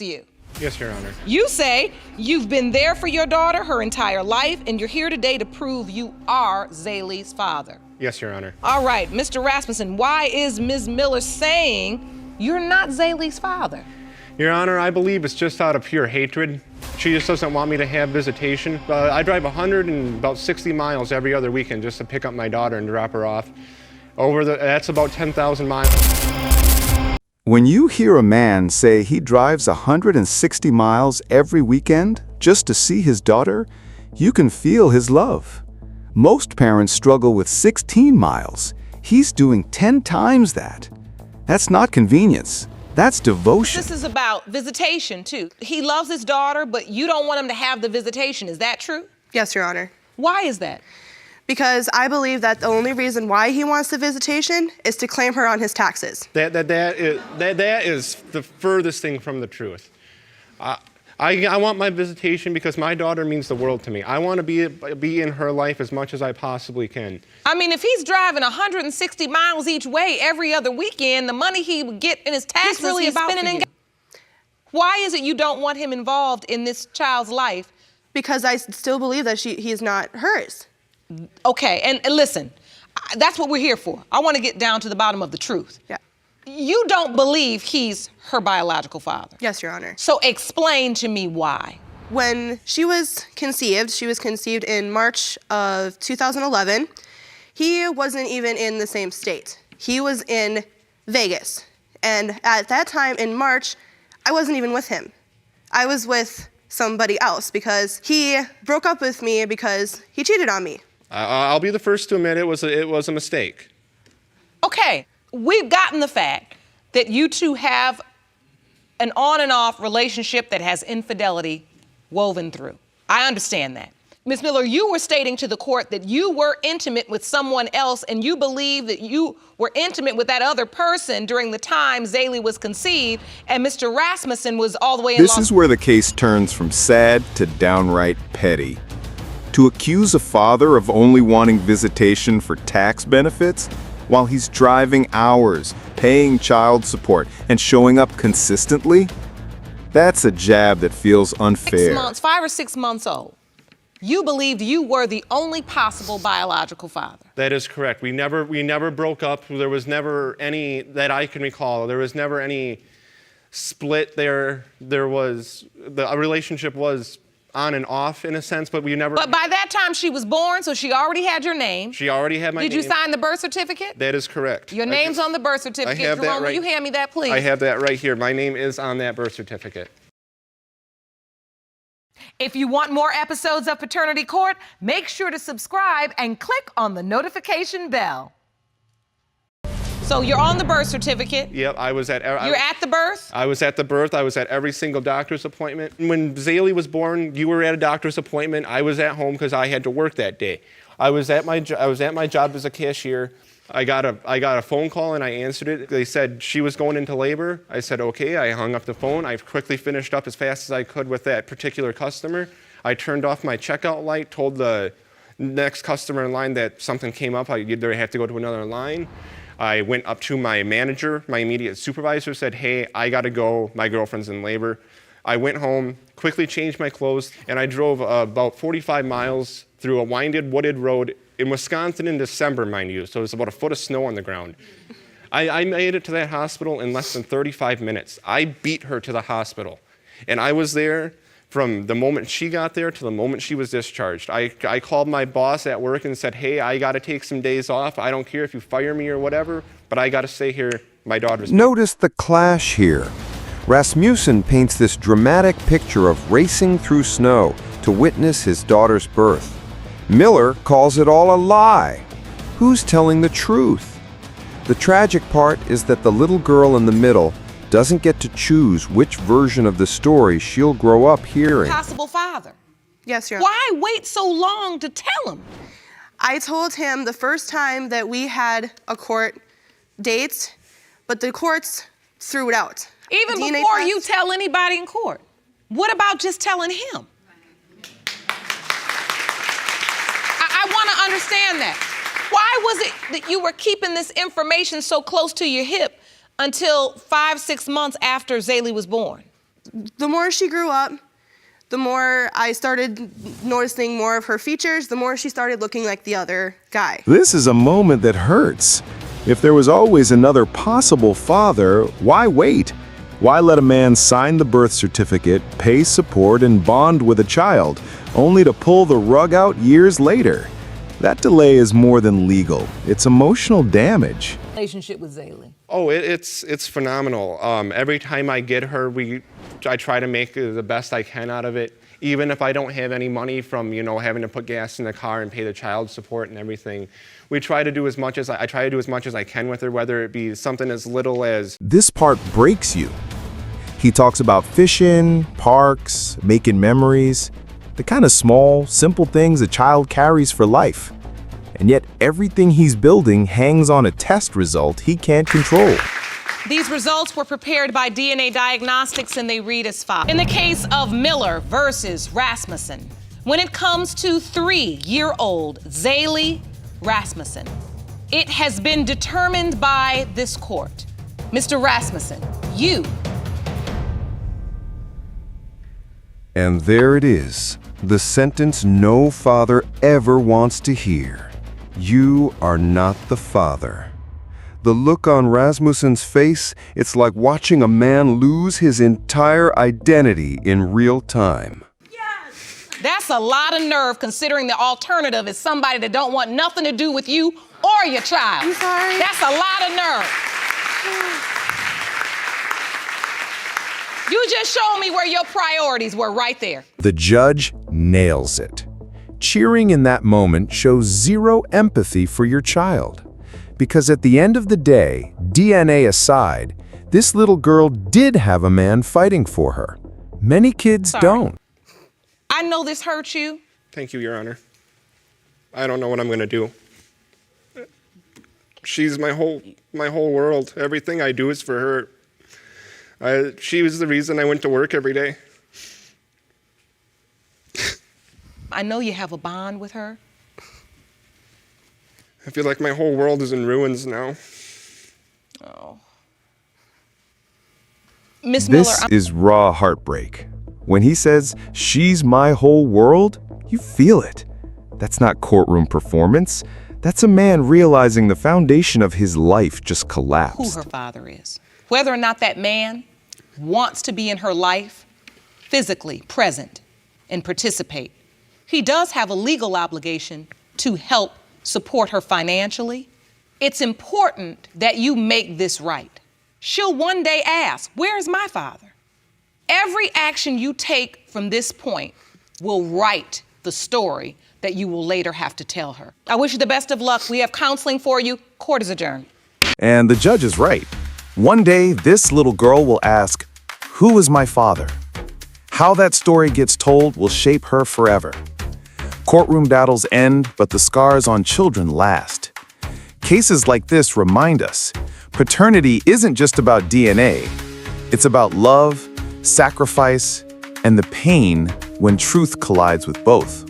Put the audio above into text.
against you. Yes, Your Honor. You say you've been there for your daughter her entire life, and you're here today to prove you are Zaylee's father. Yes, Your Honor. All right, Mr. Rasmussen, why is Ms. Miller saying you're not Zaylee's father? Your Honor, I believe it's just out of pure hatred. She just doesn't want me to have visitation. I drive 160 miles every other weekend just to pick up my daughter and drop her off. That's about 10,000 miles. When you hear a man say he drives 160 miles every weekend just to see his daughter, you can feel his love. Most parents struggle with 16 miles. He's doing 10 times that. That's not convenience. That's devotion. This is about visitation, too. He loves his daughter, but you don't want him to have the visitation. Is that true? Yes, Your Honor. Why is that? Because I believe that the only reason why he wants the visitation is to claim her on his taxes. That is the furthest thing from the truth. I want my visitation because my daughter means the world to me. I want to be in her life as much as I possibly can. I mean, if he's driving 160 miles each way every other weekend, the money he would get in his taxes, he's spending in. Why is it you don't want him involved in this child's life? Because I still believe that he's not hers. Okay, and listen, that's what we're here for. I want to get down to the bottom of the truth. Yeah. You don't believe he's her biological father? Yes, Your Honor. So explain to me why. When she was conceived in March of 2011. He wasn't even in the same state. He was in Vegas. And at that time in March, I wasn't even with him. I was with somebody else because he broke up with me because he cheated on me. I'll be the first to admit it was a mistake. Okay, we've gotten the fact that you two have an on and off relationship that has infidelity woven through. I understand that. Ms. Miller, you were stating to the court that you were intimate with someone else and you believe that you were intimate with that other person during the time Zaylee was conceived and Mr. Rasmussen was all the way in This is where the case turns from sad to downright petty. To accuse a father of only wanting visitation for tax benefits while he's driving hours, paying child support, and showing up consistently? That's a jab that feels unfair. 6 months, 5 or 6 months old. You believed you were the only possible biological father. That is correct. We never broke up. There was never any, that I can recall, there was never any split there. The relationship was on and off in a sense, but we never. But by that time she was born, so she already had your name. She already had my name. Did you sign the birth certificate? That is correct. Your name's on the birth certificate. I have Jerome, that right. Will you hand me that, please? I have that right here. My name is on that birth certificate. If you want more episodes of Paternity Court, make sure to subscribe and click on the notification bell. So you're on the birth certificate. Yep, I was at. You're at the birth? I was at the birth. I was at every single doctor's appointment. When Zaylee was born, you were at a doctor's appointment. I was at home because I had to work that day. I was at my job as a cashier. I got a phone call and I answered it. They said she was going into labor. I said, okay. I hung up the phone. I quickly finished up as fast as I could with that particular customer. I turned off my checkout light, told the next customer in line that something came up. I either had to go to another line. I went up to my manager, my immediate supervisor, said, hey, I gotta go. My girlfriend's in labor. I went home, quickly changed my clothes, and I drove about 45 miles through a winded, wooded road in Wisconsin in December, mind you, so it was about a foot of snow on the ground. I made it to that hospital in less than 35 minutes. I beat her to the hospital, and I was there from the moment she got there to the moment she was discharged. I called my boss at work and said, hey, I gotta take some days off. I don't care if you fire me or whatever, but I gotta stay here. My daughter's. Notice the clash here. Rasmussen paints this dramatic picture of racing through snow to witness his daughter's birth. Miller calls it all a lie. Who's telling the truth? The tragic part is that the little girl in the middle doesn't get to choose which version of the story she'll grow up hearing. Possible father. Yes, Your Honor. Why wait so long to tell him? I told him the first time that we had a court date, but the courts threw it out. Even DNA before test. you tell anybody in court. What about just telling him? I want to understand that. Why was it that you were keeping this information so close to your hip until 5, 6 months after Zaylee was born? The more she grew up, the more I started noticing more of her features, the more she started looking like the other guy. This is a moment that hurts. If there was always another possible father, why wait? Why let a man sign the birth certificate, pay support, and bond with a child, only to pull the rug out years later? That delay is more than legal. It's emotional damage. Relationship with Zaylee. Oh, it's phenomenal. Every time I get her, I try to make the best I can out of it. Even if I don't have any money from, having to put gas in the car and pay the child support and everything, we try to do as much as I try to do as much as I can with her, whether it be something as little as. This part breaks you. He talks about fishing, parks, making memories, the kind of small, simple things a child carries for life. And yet everything he's building hangs on a test result he can't control. These results were prepared by DNA Diagnostics and they read as follows. In the case of Miller versus Rasmussen, when it comes to 3-year-old Zaylee Rasmussen, it has been determined by this court. Mr. Rasmussen, you. And there it is, the sentence no father ever wants to hear. You are not the father. The look on Rasmussen's face, it's like watching a man lose his entire identity in real time. That's a lot of nerve considering the alternative is somebody that don't want nothing to do with you or your child. I'm sorry. That's a lot of nerve. You just showed me where your priorities were right there. The judge nails it. Cheering in that moment shows zero empathy for your child. Because at the end of the day, DNA aside, this little girl did have a man fighting for her. Many kids don't. I know this hurts you. Thank you, Your Honor. I don't know what I'm going to do. She's my whole world. Everything I do is for her. She was the reason I went to work every day. I know you have a bond with her. I feel like my whole world is in ruins now. Oh. Miss Miller, This is raw heartbreak. When he says, "She's my whole world," you feel it. That's not courtroom performance. That's a man realizing the foundation of his life just who collapsed. her father is. Whether or not that man wants to be in her life, physically present and participate, he does have a legal obligation to help support her financially. It's important that you make this right. She'll one day ask, "Where's my father?" Every action you take from this point will write the story that you will later have to tell her. I wish you the best of luck. We have counseling for you. Court is adjourned. And the judge is right. One day, this little girl will ask, "Who is my father?" How that story gets told will shape her forever. Courtroom battles end, but the scars on children last. Cases like this remind us, paternity isn't just about DNA. It's about love, sacrifice, and the pain when truth collides with both.